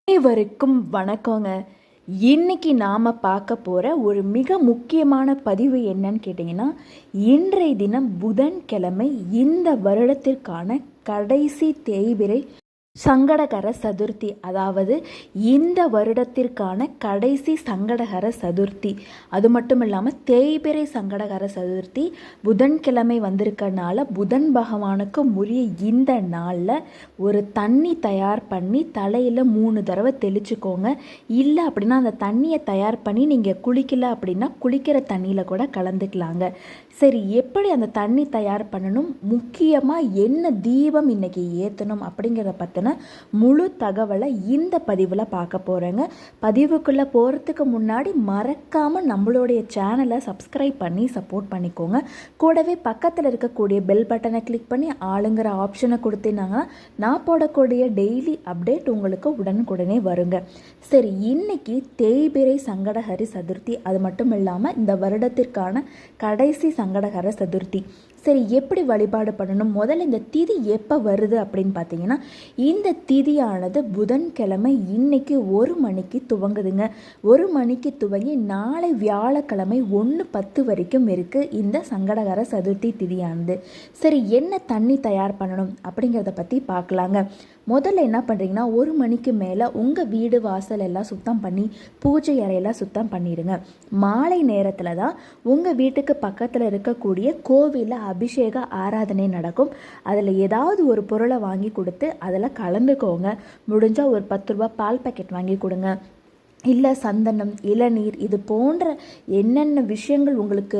அனைவருக்கும் வணக்கங்க. இன்னைக்கு நாம் பார்க்க போகிற ஒரு மிக முக்கியமான பதிவு என்னன்னு கேட்டிங்கன்னா, இன்றைய தினம் புதன்கிழமை இந்த வருடத்திற்கான கடைசி தேய்பிறை சங்கடகர சதுர்த்தி, அதாவது இந்த வருடத்திற்கான கடைசி சங்கடகர சதுர்த்தி. அது மட்டும் இல்லாமல் தேய்பிறை சங்கடகர சதுர்த்தி புதன்கிழமை வந்திருக்கனால புதன் பகவானுக்கு உரிய இந்த நாளில் ஒரு தண்ணி தயார் பண்ணி தலையில் 3 தடவை தெளிச்சுக்கோங்க. இல்லை அப்படின்னா அந்த தண்ணியை தயார் பண்ணி நீங்கள் குளிக்கல அப்படின்னா குளிக்கிற தண்ணியில் கூட கலந்துக்கலாங்க. சரி, எப்படி அந்த தண்ணி தயார் பண்ணணும், முக்கியமாக என்ன தீபம் இன்னைக்கு ஏற்றணும் அப்படிங்கிறத பற்றின முழு தகவலை இந்த பதிவில் பார்க்க போகிறேங்க. பதிவுக்குள்ளே போகிறதுக்கு முன்னாடி மறக்காமல் நம்மளுடைய சேனலை சப்ஸ்கிரைப் பண்ணி சப்போர்ட் பண்ணிக்கோங்க. கூடவே பக்கத்தில் இருக்கக்கூடிய பெல் பட்டனை கிளிக் பண்ணி ஆளுங்கிற ஆப்ஷனை கொடுத்தீங்கன்னா நான் போடக்கூடிய டெய்லி அப்டேட் உங்களுக்கு உடனுக்குடனே வருங்க. சரி, இன்னைக்கு தேய்பிறை சங்கடஹரி சதுர்த்தி. அது மட்டும் இல்லாமல் இந்த வருடத்திற்கான கடைசி சங்கடகர சதுர்த்தி. சரி, எப்படி வழிபாடு பண்ணணும், முதல்ல இந்த திதி எப்போ வருது அப்படின்னு பார்த்தீங்கன்னா, இந்த திதியானது புதன்கிழமை இன்னைக்கு 1 மணிக்கு துவங்குதுங்க. 1 மணிக்கு துவங்கி நாளை வியாழக்கிழமை 1:10 வரைக்கும் இருக்குது இந்த சங்கடகர சதுர்த்தி திதியானது. சரி, என்ன தண்ணி தயார் பண்ணணும் அப்படிங்கிறத பற்றி பார்க்கலாங்க. முதல்ல என்ன பண்ணுறீங்கன்னா, 1 மணிக்கு மேலே உங்கள் வீடு வாசல் எல்லாம் சுத்தம் பண்ணி பூஜை அறையெல்லாம் சுத்தம் பண்ணிடுங்க. மாலை நேரத்தில் தான் உங்கள் வீட்டுக்கு பக்கத்தில் இருக்கக்கூடிய கோவிலில் அபிஷேக ஆராதனை நடக்கும். அதில் ஏதாவது ஒரு பொருளை வாங்கி கொடுத்து அதில் கலந்துக்கோங்க. முடிஞ்சால் ஒரு 10 ரூபா பால் பாக்கெட் வாங்கி கொடுங்க. இல்லை சந்தனம், இளநீர், இது போன்ற என்னென்ன விஷயங்கள் உங்களுக்கு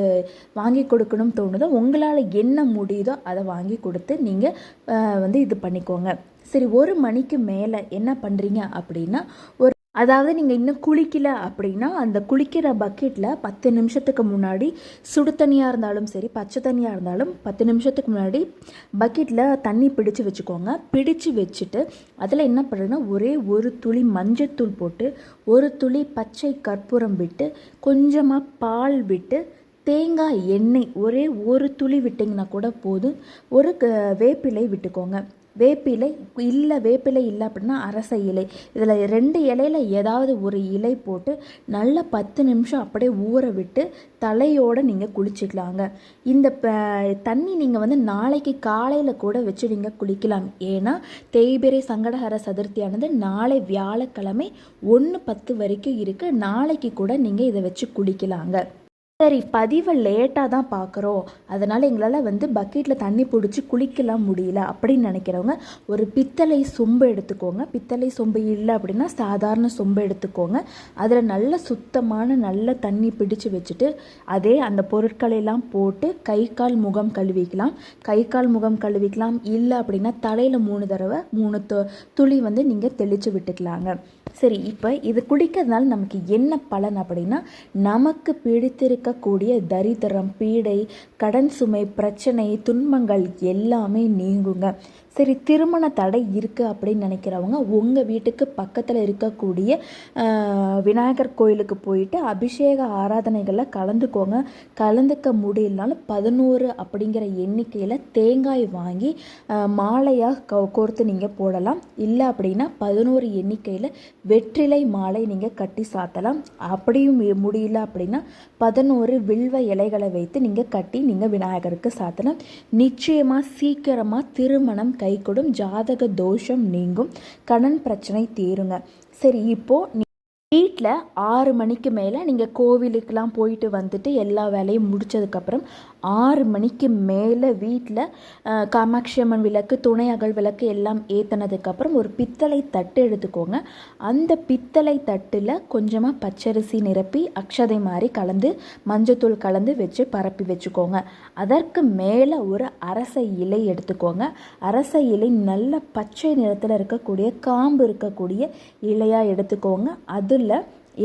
வாங்கி கொடுக்கணும்னு தோணுதோ, உங்களால் என்ன முடியுதோ அதை வாங்கி கொடுத்து நீங்கள் இது பண்ணிக்கோங்க. சரி, 1 மணிக்கு மேலே என்ன பண்ணுறீங்க அப்படின்னா, அதாவது நீங்கள் இன்னும் குளிக்கல அப்படின்னா அந்த குளிக்கிற பக்கெட்டில் 10 நிமிஷத்துக்கு முன்னாடி சுடு தண்ணியாக இருந்தாலும் சரி, பச்சை தண்ணியாக இருந்தாலும் 10 நிமிஷத்துக்கு முன்னாடி பக்கெட்டில் தண்ணி பிடிச்சு வச்சுக்கோங்க. பிடிச்சு வச்சுட்டு அதில் என்ன பண்ணுறதுன்னா, ஒரே ஒரு துளி மஞ்சத்தூள் போட்டு, ஒரு துளி பச்சை கற்பூரம் விட்டு, கொஞ்சமாக பால் விட்டு, தேங்காய் எண்ணெய் ஒரே ஒரு துளி விட்டிங்கன்னா கூட போதும். ஒரு வேப்பிலை விட்டுக்கோங்க. வேப்பிலை இல்லை அப்படின்னா அரச இலை, இதில் 2 இலையில் ஏதாவது ஒரு இலை போட்டு நல்லா 10 நிமிஷம் அப்படியே ஊற விட்டு தலையோடு நீங்கள் குளிச்சுக்கலாங்க. இந்த தண்ணி நீங்கள் நாளைக்கு காலையில் கூட வச்சு நீங்கள் குளிக்கலாம். ஏன்னா தேய்பிறை சங்கடஹர சதுர்த்தியானது நாளை வியாழக்கிழமை 1:10 வரைக்கும் இருக்குது. நாளைக்கு கூட நீங்கள் இதை வச்சு குளிக்கலாங்க. சரி, பதிவை லேட்டாக தான் பார்க்குறோம், அதனால் எங்களால் பக்கெட்டில் தண்ணி பிடிச்சி குளிக்கலாம் முடியல அப்படின்னு நினைக்கிறவங்க ஒரு பித்தளை சொம்பு எடுத்துக்கோங்க. பித்தளை சொம்பு இல்லை அப்படின்னா சாதாரண சொம்பு எடுத்துக்கோங்க. அதில் நல்ல சுத்தமான நல்ல தண்ணி பிடிச்சு வச்சுட்டு அதே அந்த பொருட்களெல்லாம் போட்டு கை கால் முகம் கழுவிக்கலாம். இல்லை அப்படின்னா தலையில் 3 தடவை 3 துளி நீங்கள் தெளித்து விட்டுக்கலாங்க. சரி, இப்போ இது குடிக்கிறதுனால நமக்கு என்ன பலன் அப்படின்னா, நமக்கு பிடித்திருக்கக்கூடிய தரித்திரம், பீடை, கடன் சுமை, பிரச்சனை, துன்பங்கள் எல்லாமே நீங்குங்க. சரி, திருமண தடை இருக்குது அப்படின்னு நினைக்கிறவங்க உங்கள் வீட்டுக்கு பக்கத்தில் இருக்கக்கூடிய விநாயகர் கோயிலுக்கு போயிட்டு அபிஷேக ஆராதனைகளில் கலந்துக்கோங்க. கலந்துக்க முடியலனாலும் 11 அப்படிங்கிற எண்ணிக்கையில் தேங்காய் வாங்கி மாலையாக கோர்த்து நீங்கள் போடலாம். இல்லை அப்படின்னா 11 எண்ணிக்கையில் வெற்றிலை மாலை நீங்கள் கட்டி சாத்தலாம். அப்படியும் முடியல அப்படின்னா 11 வில்வ இலைகளை வைத்து நீங்கள் கட்டி நீங்கள் விநாயகருக்கு சாத்தலாம். நிச்சயமாக சீக்கிரமாக திருமணம் கைகூடும், ஜாதக தோஷம் நீங்கும், கடன் பிரச்சனை தீருங்க. சரி, இப்போது வீட்டில் 6 மணிக்கு மேலே நீங்கள் கோவிலுக்கெலாம் போயிட்டு வந்துட்டு எல்லா வேலையும் முடித்ததுக்கப்புறம் 6 மணிக்கு மேலே வீட்டில் காமாட்சி அம்மன் விளக்கு, துணை அகல் விளக்கு எல்லாம் ஏற்றினதுக்கப்புறம் ஒரு பித்தளை தட்டு எடுத்துக்கோங்க. அந்த பித்தளை தட்டில் கொஞ்சமாக பச்சரிசி நிரப்பி அக்ஷதை மாதிரி கலந்து மஞ்சத்தூள் கலந்து வச்சு பரப்பி வச்சுக்கோங்க. அதற்கு மேலே ஒரு அரச இலை எடுத்துக்கோங்க. அரச இலை நல்ல பச்சை நிறத்தில் இருக்கக்கூடிய காம்பு இருக்கக்கூடிய இலையாக எடுத்துக்கோங்க. அதில்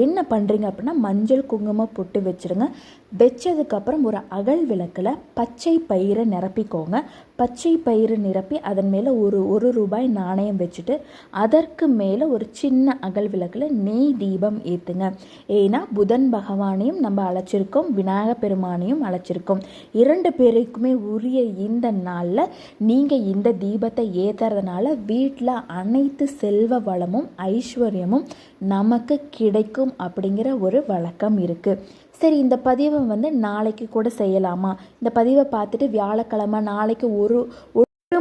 என்ன பண்ணுறீங்க அப்படின்னா மஞ்சள் குங்குமம் பொட்டு வச்சுருங்க. வச்சதுக்கப்புறம் ஒரு அகல் விளக்கில் பச்சை பயிரை நிரப்பிக்கோங்க. பச்சை பயிறு நிரப்பி அதன் மேலே ஒரு ரூபாய் நாணயம் வச்சுட்டு அதற்கு மேலே ஒரு சின்ன அகல் விளக்கில் நெய் தீபம் ஏற்றுங்க. ஏன்னா புதன் பகவானையும் நம்ம அழைச்சிருக்கோம், விநாயகர் பெருமானையும் அழைச்சிருக்கோம். 2 பேருக்குமே உரிய இந்த நாளில் நீங்கள் இந்த தீபத்தை ஏற்றுறதுனால வீட்டில் அனைத்து செல்வ வளமும் ஐஸ்வர்யமும் நமக்கு கிடைக்கும் அப்படிங்கிற ஒரு வழக்கம் இருக்குது. சரி, இந்த பதிவை நாளைக்கு கூட செய்யலாமா? இந்த பதிவை பார்த்துட்டு வியாழக்கிழமை நாளைக்கு ஒரு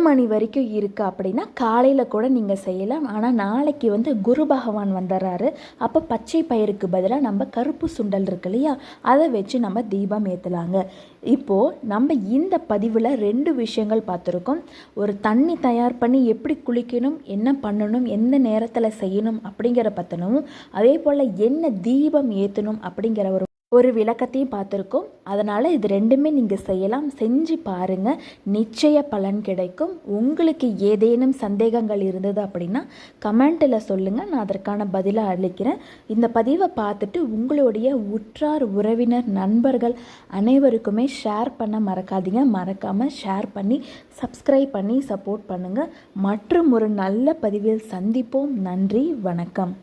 மணி வரைக்கும் இருக்குது அப்படின்னா காலையில் கூட நீங்கள் செய்யலாம். ஆனால் நாளைக்கு குரு பகவான் வந்துடுறாரு. அப்போ பச்சை பயிருக்கு பதிலாக நம்ம கருப்பு சுண்டல் இருக்கு இல்லையா, அதை வச்சு நம்ம தீபம் ஏற்றலாங்க. இப்போது நம்ம இந்த பதிவில் 2 விஷயங்கள் பார்த்துருக்கோம். ஒரு தண்ணி தயார் பண்ணி எப்படி குளிக்கணும், என்ன பண்ணணும், எந்த நேரத்தில் செய்யணும் அப்படிங்கிற பற்றினும், அதே போல் என்ன தீபம் ஏற்றணும் அப்படிங்கிற ஒரு விளக்கத்தையும் பார்த்துருக்கோம். அதனால் இது 2மே நீங்கள் செய்யலாம், செஞ்சு பாருங்கள், நிச்சய பலன் கிடைக்கும். உங்களுக்கு ஏதேனும் சந்தேகங்கள் இருந்தது அப்படின்னா கமெண்ட்டில் சொல்லுங்கள், நான் அதற்கான பதிலை அளிக்கிறேன். இந்த பதிவை பார்த்துட்டு உங்களுடைய உற்றார் உறவினர் நண்பர்கள் அனைவருக்குமே ஷேர் பண்ண மறக்காதீங்க. மறக்காமல் ஷேர் பண்ணி சப்ஸ்கிரைப் பண்ணி சப்போர்ட் பண்ணுங்கள். மற்றும் ஒரு நல்ல பதிவில் சந்திப்போம். நன்றி, வணக்கம்.